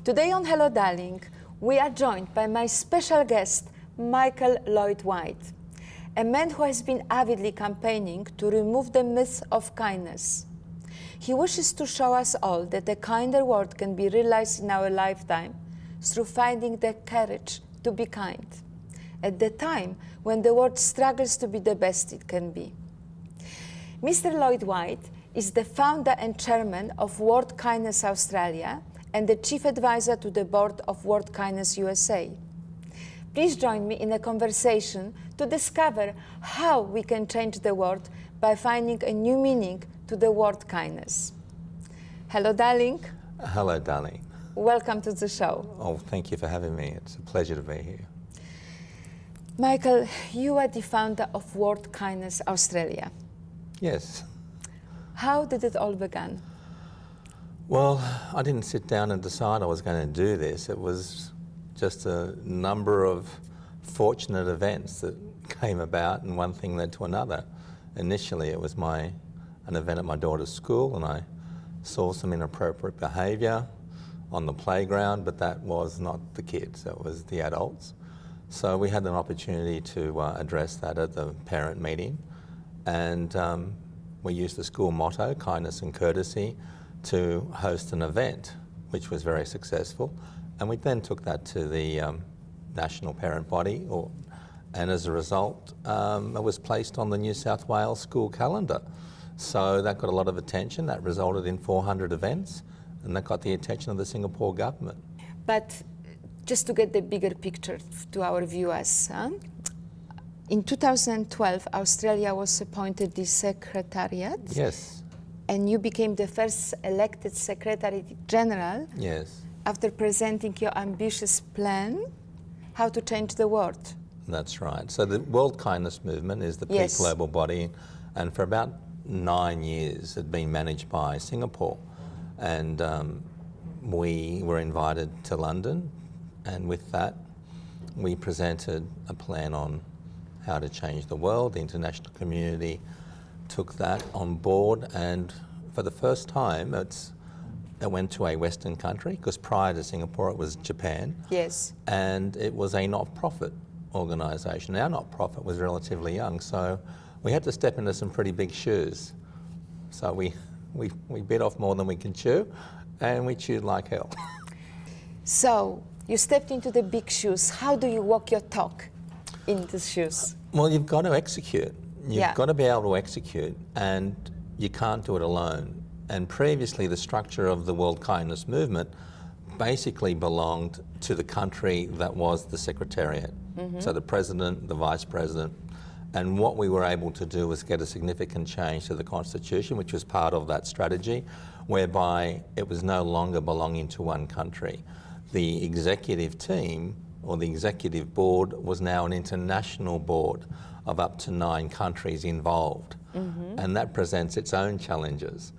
Today on Hello Darling, we are joined by my special guest, Michael Lloyd-White, a man who has been avidly campaigning to remove the myth of kindness. He wishes to show us all that a kinder world can be realized in our lifetime through finding the courage to be kind, at the time when the world struggles to be the best it can be. Mr. Lloyd-White is the founder and chairman of World Kindness Australia and the chief advisor to the board of World Kindness USA. Please join me in a conversation to discover how we can change the world by finding a new meaning to the word kindness. Hello, darling. Hello, darling. Welcome to the show. Oh, thank you for having me. It's a pleasure to be here. Michael, you are the founder of World Kindness Australia. Yes. How did it all begin? Well, I didn't sit down and decide I was going to do this. It was just a number of fortunate events that came about, and one thing led to another. Initially, it was an event at my daughter's school, and I saw some inappropriate behaviour on the playground, but that was not the kids, it was the adults. So we had an opportunity to address that at the parent meeting, and we used the school motto, kindness and courtesy, to host an event, which was very successful. And we then took that to the national parent body, and as a result, it was placed on the New South Wales school calendar. So that got a lot of attention. That resulted in 400 events, and that got the attention of the Singapore government. But just to get the bigger picture to our viewers, in 2012, Australia was appointed the Secretariat. Yes. And you became the first elected Secretary General. Yes. After presenting your ambitious plan, how to change the world. That's right. So the World Kindness Movement is the peak Yes. global body, and for about 9 years it had been managed by Singapore. And we were invited to London, and with that we presented a plan on how to change the world. The international community took that on board, and for the first time it went to a Western country, because prior to Singapore it was Japan. Yes. And it was a not-profit organisation. Our not-profit was relatively young, so we had to step into some pretty big shoes. So we bit off more than we can chew, and we chewed like hell. So you stepped into the big shoes. How do you walk your talk in the shoes? Well, you've got to execute. You've got to be able to execute, and you can't do it alone. And previously, the structure of the World Kindness Movement basically belonged to the country that was the Secretariat. Mm-hmm. So the President, the Vice President, and what we were able to do was get a significant change to the Constitution, which was part of that strategy, whereby it was no longer belonging to one country. The executive team, or the executive board, was now an international board of up to 9 countries involved. Mm-hmm. And that presents its own challenges.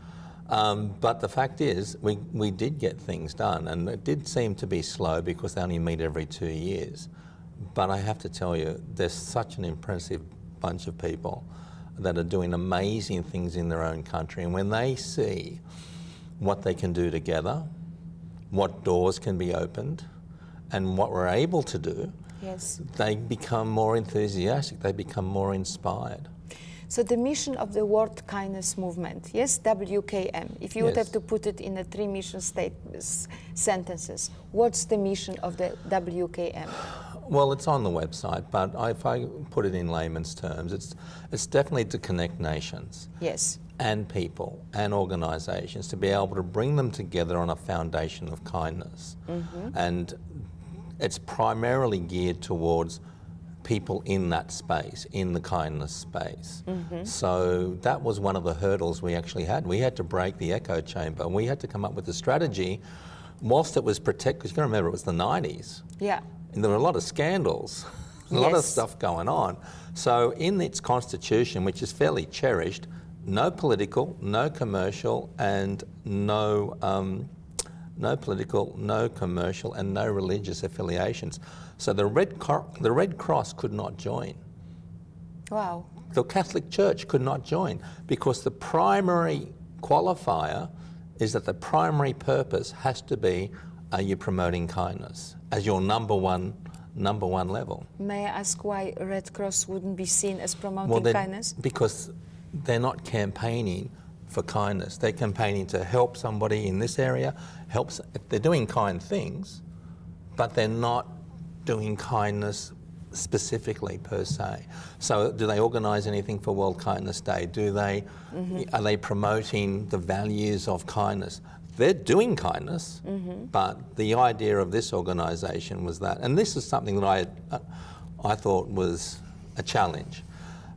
But the fact is, we did get things done, and it did seem to be slow because they only meet every 2 years. But I have to tell you, there's such an impressive bunch of people that are doing amazing things in their own country, and when they see what they can do together, what doors can be opened, and what we're able to do, yes, they become more enthusiastic, they become more inspired. So the mission of the World Kindness Movement, yes, WKM, if you would have to put it in a 3 mission sentences, what's the mission of the WKM? Well, it's on the website, but if I put it in layman's terms, it's definitely to connect nations. Yes. And people and organisations, to be able to bring them together on a foundation of kindness. Mm-hmm. And it's primarily geared towards people in that space, in the kindness space. Mm-hmm. So that was one of the hurdles we actually had. We had to break the echo chamber, and we had to come up with a strategy whilst it was protected, because you've got to remember it was the 90s. Yeah. And there were a lot of scandals, a lot of stuff going on. So in its constitution, which is fairly cherished, no political, no commercial, and no political, no commercial, and no religious affiliations. So the Red Cross could not join. Wow. The Catholic Church could not join, because the primary qualifier is that the primary purpose has to be are you promoting kindness as your number one level? May I ask why Red Cross wouldn't be seen as promoting kindness? Because they're not campaigning for kindness. They're campaigning to help somebody in this area. They're doing kind things, but they're not doing kindness specifically per se. So do they organise anything for World Kindness Day? Are they promoting the values of kindness? They're doing kindness, but the idea of this organisation was that, and this is something that I thought was a challenge.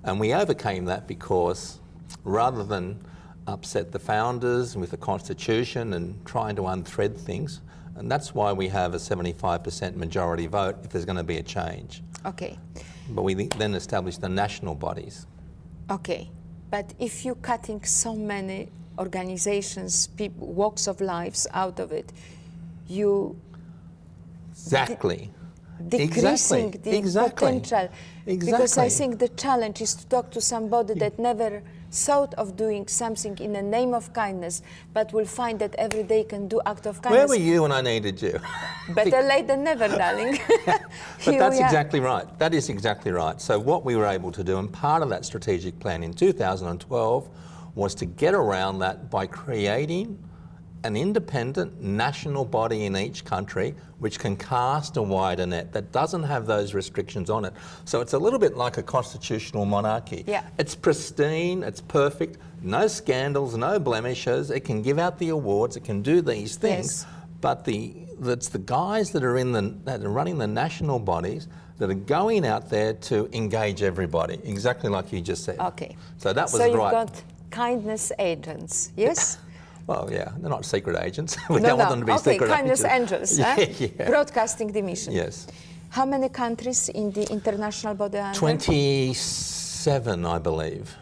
And we overcame that because rather than upset the founders with the Constitution and trying to unthread things, and that's why we have a 75% majority vote if there's going to be a change. Okay. But we then established the national bodies. Okay, but if you're cutting so many organizations, people, walks of lives out of it, you Exactly. decreasing the potential. Exactly. Because I think the challenge is to talk to somebody that never thought of doing something in the name of kindness, but will find that every day can do act of kindness. Where were you when I needed you? Better late than never, darling. But that's exactly right. That is exactly right. So what we were able to do, and part of that strategic plan in 2012, was to get around that by creating an independent national body in each country which can cast a wider net that doesn't have those restrictions on it. So it's a little bit like a constitutional monarchy. Yeah. It's pristine, it's perfect, no scandals, no blemishes, it can give out the awards, it can do these things, Yes. but it's the guys that are running the national bodies that are going out there to engage everybody, exactly like you just said. Okay. So that was so you've right. got kindness agents, yes? Well, yeah, they're not secret agents. We don't want them to be okay, secret kindness agents. angels, Yeah. broadcasting the mission. Yes. How many countries in the international body are there? 27, I believe.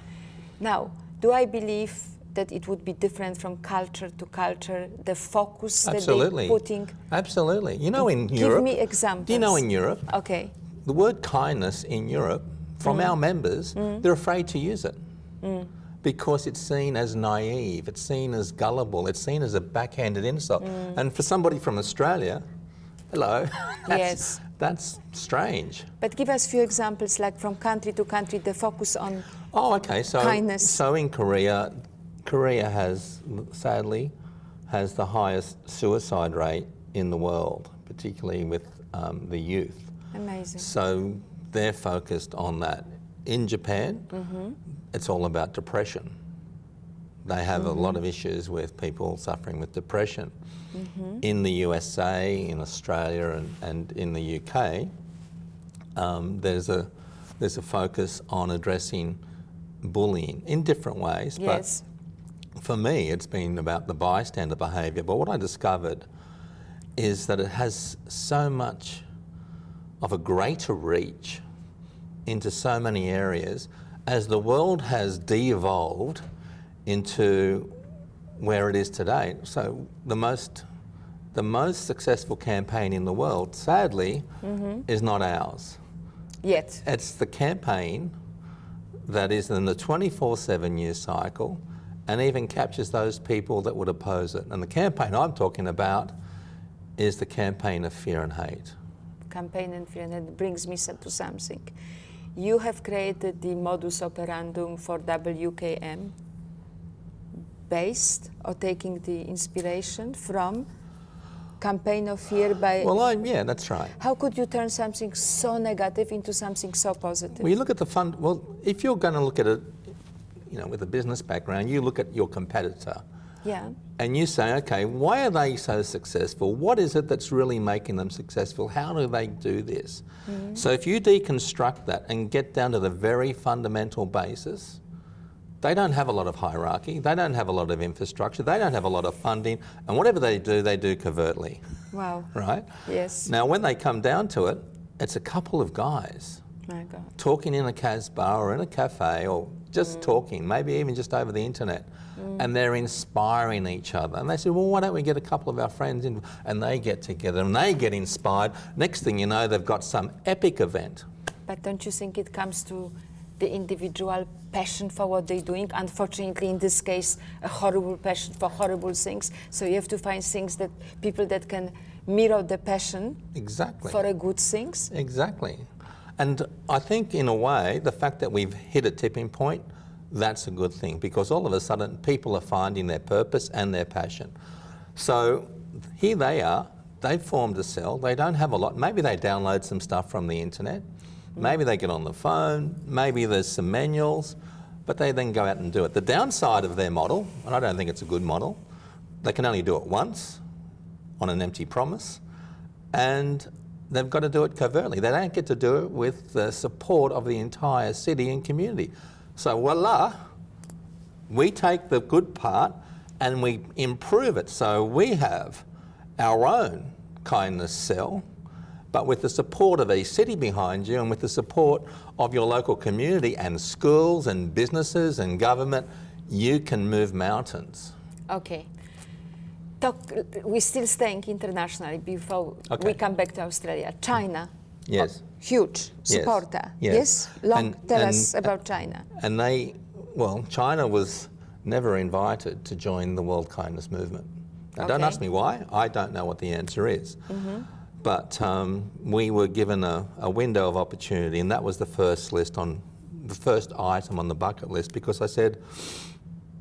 Now, do I believe that it would be different from culture to culture, the focus Absolutely. that they're putting? Absolutely. You know, in Europe... Give me examples. Do you know in Europe, Okay. the word kindness in Europe, from our members, they're afraid to use it. Because it's seen as naive, it's seen as gullible, it's seen as a backhanded insult. And for somebody from Australia, hello, that's strange. But give us a few examples, like from country to country, the focus on kindness. So in Korea sadly has the highest suicide rate in the world, particularly with the youth. Amazing. So they're focused on that. In Japan, it's all about depression. They have a lot of issues with people suffering with depression. In the USA, in Australia, and in the UK, there's a focus on addressing bullying in different ways. Yes. But for me, it's been about the bystander behaviour. But what I discovered is that it has so much of a greater reach into so many areas as the world has de-evolved into where it is today. So the most successful campaign in the world, sadly, is not ours. Yet. It's the campaign that is in the 24/7 news cycle and even captures those people that would oppose it. And the campaign I'm talking about is the campaign of fear and hate. Campaign and fear, and it brings me to something. You have created the modus operandum for WKM based or taking the inspiration from campaign of fear by... Well, yeah, that's right. How could you turn something so negative into something so positive? Well, you look at well, if you're going to look at it, you know, with a business background, you look at your competitor. Yeah. And you say, okay, why are they so successful? What is it that's really making them successful? How do they do this? So if you deconstruct that and get down to the very fundamental basis, they don't have a lot of hierarchy, they don't have a lot of infrastructure, they don't have a lot of funding, and whatever they do covertly. Wow. Right? Yes. Now, when they come down to it, it's a couple of guys My God. talking in a Casbah or in a cafe or just talking, maybe even just over the internet. And they're inspiring each other. And they say, well, why don't we get a couple of our friends in? And they get together and they get inspired. Next thing you know, they've got some epic event. But don't you think it comes to the individual passion for what they're doing? Unfortunately, in this case, a horrible passion for horrible things. So you have to find things that people that can mirror the passion Exactly. for a good things. Exactly. And I think in a way, the fact that we've hit a tipping point, that's a good thing, because all of a sudden people are finding their purpose and their passion. So here they are, they've formed a cell, they don't have a lot, maybe they download some stuff from the internet, maybe they get on the phone, maybe there's some manuals, but they then go out and do it. The downside of their model, and I don't think it's a good model, they can only do it once on an empty promise, and they've got to do it covertly. They don't get to do it with the support of the entire city and community. So voila, we take the good part and we improve it. So we have our own kindness cell, but with the support of a city behind you and with the support of your local community and schools and businesses and government, you can move mountains. Okay. We're still staying internationally before we come back to Australia. China. Yes. Huge supporter. Yes. Tell us about China. And China was never invited to join the World Kindness Movement. Now, don't ask me why. I don't know what the answer is. But we were given a window of opportunity, and that was the first item on the bucket list, because I said,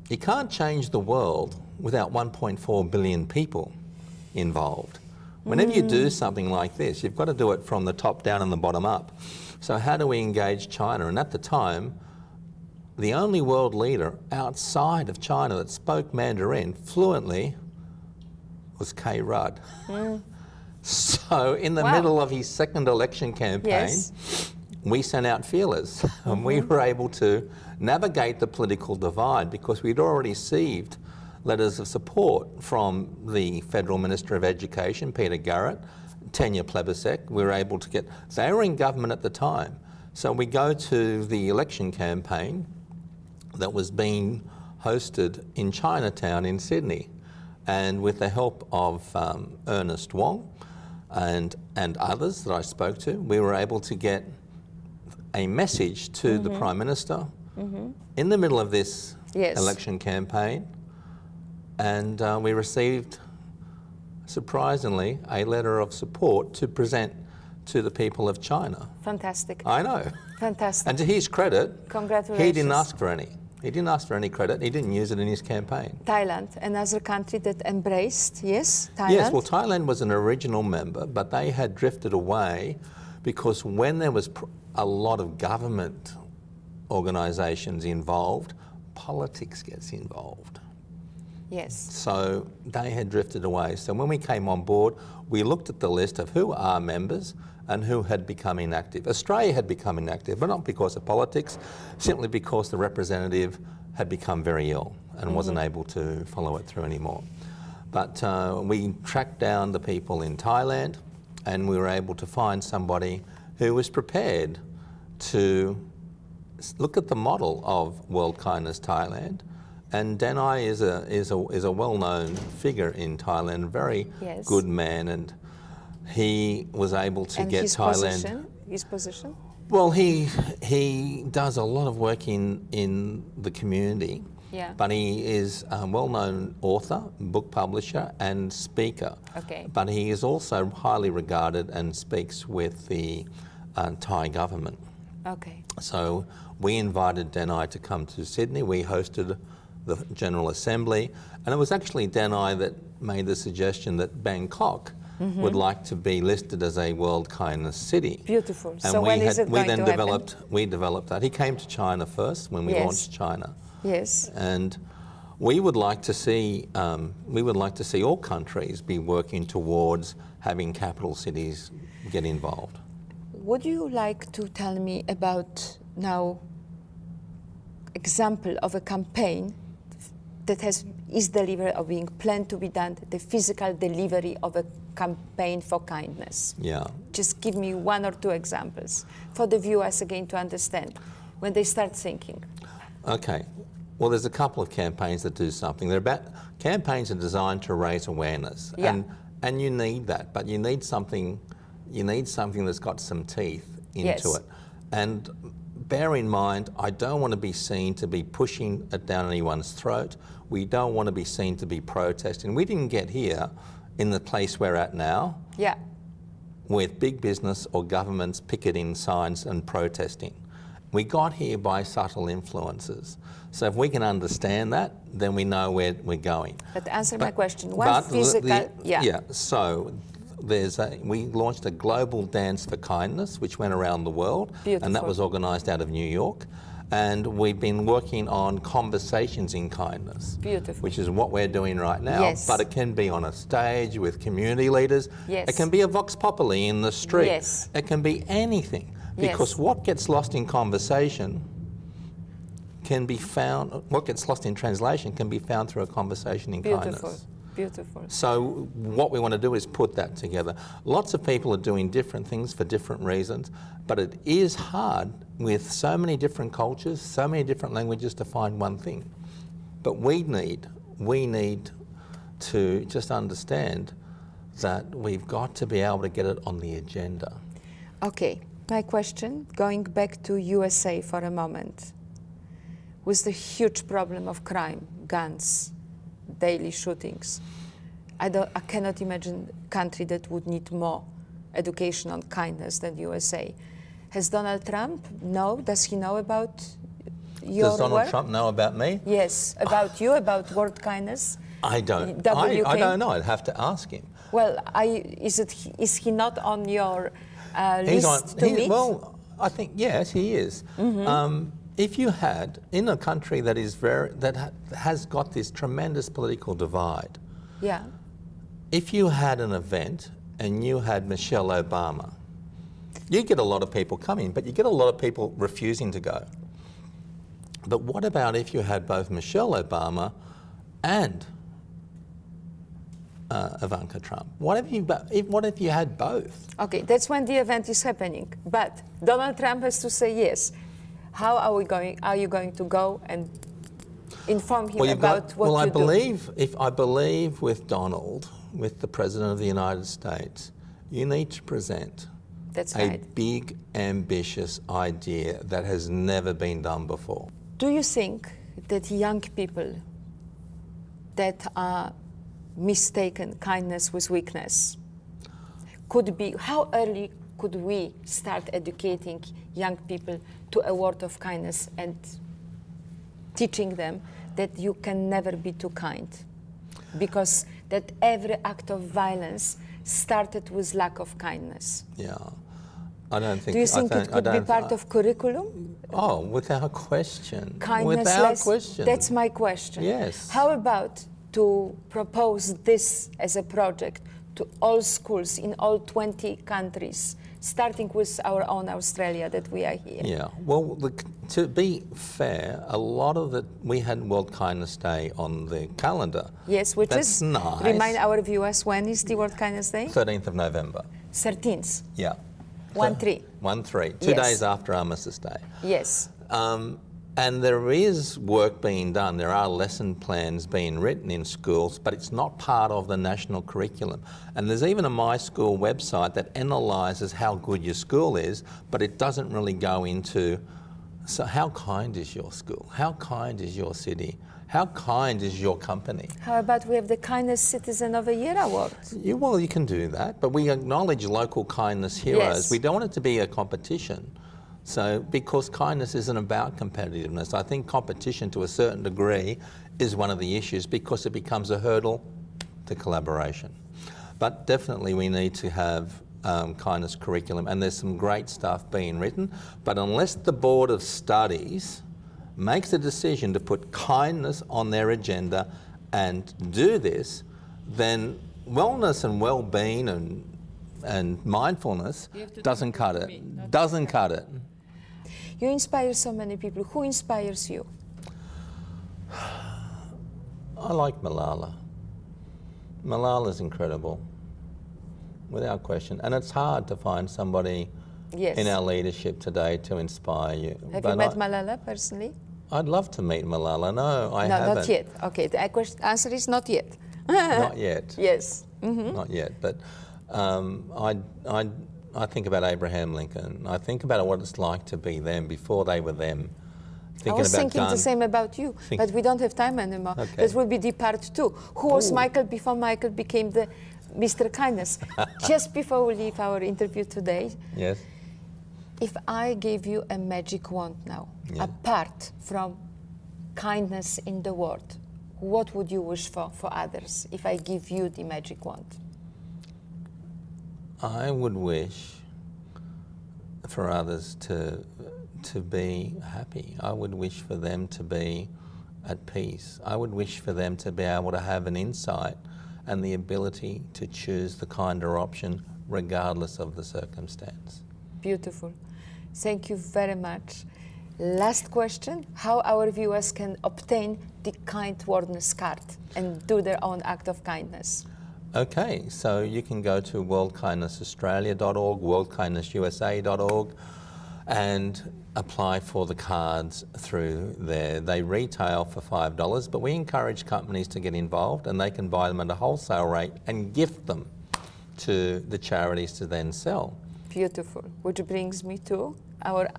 you can't change the world without 1.4 billion people involved. Whenever you do something like this, you've got to do it from the top down and the bottom up. So how do we engage China? And at the time, the only world leader outside of China that spoke Mandarin fluently was K. Rudd. So in the middle of his second election campaign, we sent out feelers, and we were able to navigate the political divide, because we'd already received letters of support from the Federal Minister of Education, Peter Garrett, Tanya Plibersek. We were able to they were in government at the time. So we go to the election campaign that was being hosted in Chinatown in Sydney, and with the help of Ernest Wong and others that I spoke to, we were able to get a message to the Prime Minister in the middle of this election campaign, and we received, surprisingly, a letter of support to present to the people of China. Fantastic. I know. Fantastic. And to his credit, congratulations. He didn't ask for any. He didn't ask for any credit. He didn't use it in his campaign. Thailand, another country that embraced, Thailand? Yes, well, Thailand was an original member, but they had drifted away because when there was a lot of government organisations involved, politics gets involved. Yes. So they had drifted away. So when we came on board, we looked at the list of who are members and who had become inactive. Australia had become inactive, but not because of politics, simply because the representative had become very ill and wasn't able to follow it through anymore. But we tracked down the people in Thailand, and we were able to find somebody who was prepared to look at the model of World Kindness Thailand. And Danai is a well-known figure in Thailand, very good man, and he was able to get Thailand. His position? Well, he does a lot of work in the community, but he is a well-known author, book publisher, and speaker. Okay. But he is also highly regarded and speaks with the Thai government. Okay. So we invited Danai to come to Sydney. We hosted the General Assembly, and it was actually Danai that made the suggestion that Bangkok would like to be listed as a World Kindness City. Beautiful. And so when is it going to happen? We developed that. He came to China first when we launched China. Yes. And we would like to see all countries be working towards having capital cities get involved. Would you like to tell me about now example of a campaign that is delivered or being planned to be done, the physical delivery of a campaign for kindness? Yeah. Just give me one or two examples for the viewers again to understand when they start thinking. Okay. Well, there's a couple of campaigns that do something. Campaigns are designed to raise awareness, and you need that, but you need something that's got some teeth into it. And bear in mind, I don't want to be seen to be pushing it down anyone's throat. We don't want to be seen to be protesting. We didn't get here in the place we're at now, Yeah. with big business or governments picketing signs and protesting. We got here by subtle influences. So if we can understand that, then we know where we're going. But answer my question. One But physical, so we launched a global dance for kindness, which went around the world. Beautiful. And that was organised out of New York. And we've been working on conversations in kindness. Beautiful. Which is what we're doing right now. Yes. But it can be on a stage with community leaders. Yes. It can be a vox populi in the street. Yes. It can be anything. Because Yes. what gets lost in conversation can be found, what gets lost in translation can be found through a conversation in Beautiful. kindness. Beautiful. So what we want to do is put that together. Lots of people are doing different things for different reasons, but it is hard with so many different cultures, so many different languages to find one thing. But we need to just understand that we've got to be able to get it on the agenda. Okay, my question, going back to USA for a moment, with the huge problem of crime, guns, daily shootings. I cannot imagine a country that would need more education on kindness than USA. Has Donald Trump does he know about your Does Donald work? Trump know about me? Yes, about you, about world kindness? I don't. WK? I don't know. I'd have to ask him. Well, is he not on your He's list to meet? Well, I think yes, he is. If you had in a country that is has got this tremendous political divide, Yeah. if you had an event and you had Michelle Obama, you get a lot of people coming, but you get a lot of people refusing to go. But what about if you had both Michelle Obama and Ivanka Trump? What if you had both? Okay, that's when the event is happening. But Donald Trump has to say yes. How are you going to go and inform him about what you do? I believe with Donald, with the President of the United States, you need to present That's a right. big, ambitious idea that has never been done before. Do you think that young people that are mistaken kindness with weakness could be, how early could we start educating young people to a word of kindness and teaching them that you can never be too kind? Because that every act of violence started with lack of kindness. Yeah. I don't think... Do you think it could be part of curriculum? Oh, without question. Kindness without less, question. That's my question. Yes. How about to propose this as a project to all schools in all 20 countries, starting with our own Australia that we are here? Yeah. Well, to be fair, a lot of we had World Kindness Day on the calendar. Yes, which That's is, nice. remind our viewers, when is the World Kindness Day? 13th of November. 13th. Yeah. 1-3. 1-3. 2 Yes. days after Armistice Day. Yes. And there is work being done. There are lesson plans being written in schools, but it's not part of the national curriculum. And there's even a My School website that analyses how good your school is, but it doesn't really go into, so how kind is your school? How kind is your city? How kind is your company? How about we have the Kindness Citizen of the Year award? Well, you can do that, but we acknowledge local kindness heroes. Yes. We don't want it to be a competition. So, because kindness isn't about competitiveness, I think competition to a certain degree is one of the issues because it becomes a hurdle to collaboration. But definitely we need to have kindness curriculum, and there's some great stuff being written, but unless the Board of Studies makes a decision to put kindness on their agenda and do this, then wellness and well-being and mindfulness doesn't cut it. Doesn't cut it. You inspire so many people. Who inspires you? I like Malala. Malala's incredible, without question. And it's hard to find somebody Yes. in our leadership today to inspire you. Have But you met Malala personally? I'd love to meet Malala. No, I haven't. No, not yet. Okay, the answer is not yet. Not yet. Yes. Not yet. But I think about Abraham Lincoln. I think about what it's like to be them before they were them. I was thinking the same about you, but we don't have time anymore. Okay. That will be the part 2. Who was Michael before Michael became the Mr. Kindness, just before we leave our interview today, Yes. if I gave you a magic wand now, apart from kindness in the world, what would you wish for others if I give you the magic wand? I would wish for others to be happy. I would wish for them to be at peace. I would wish for them to be able to have an insight and the ability to choose the kinder option regardless of the circumstance. Beautiful. Thank you very much. Last question, how our viewers can obtain the Kind Wordness card and do their own act of kindness? Okay, so you can go to worldkindnessaustralia.org, worldkindnessusa.org, and apply for the cards through there. They retail for $5, but we encourage companies to get involved, and they can buy them at a wholesale rate and gift them to the charities to then sell. Beautiful. Which brings me to our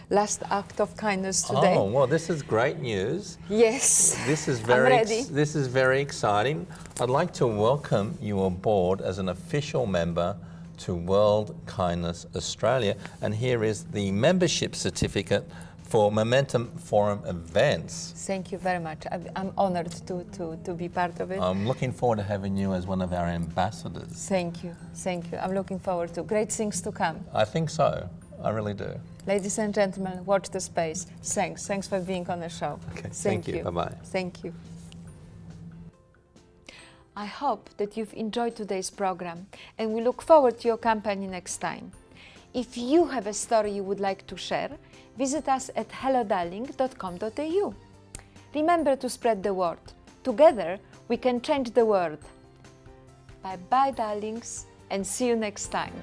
last act of kindness today. Oh, well, this is great news. Yes. This is I'm very ready. this is very exciting. I'd like to welcome you aboard as an official member to World Kindness Australia, and here is the membership certificate for Momentum Forum events. Thank you very much. I'm honored to be part of it. I'm looking forward to having you as one of our ambassadors. Thank you. Thank you. I'm looking forward to great things to come. I think so. I really do. Ladies and gentlemen, watch the space. Thanks. Thanks for being on the show. Okay, thank you. Bye-bye. Thank you. I hope that you've enjoyed today's program, and we look forward to your company next time. If you have a story you would like to share, visit us at hellodarlink.com.au. Remember to spread the word. Together, we can change the world. Bye-bye, darlings, and see you next time.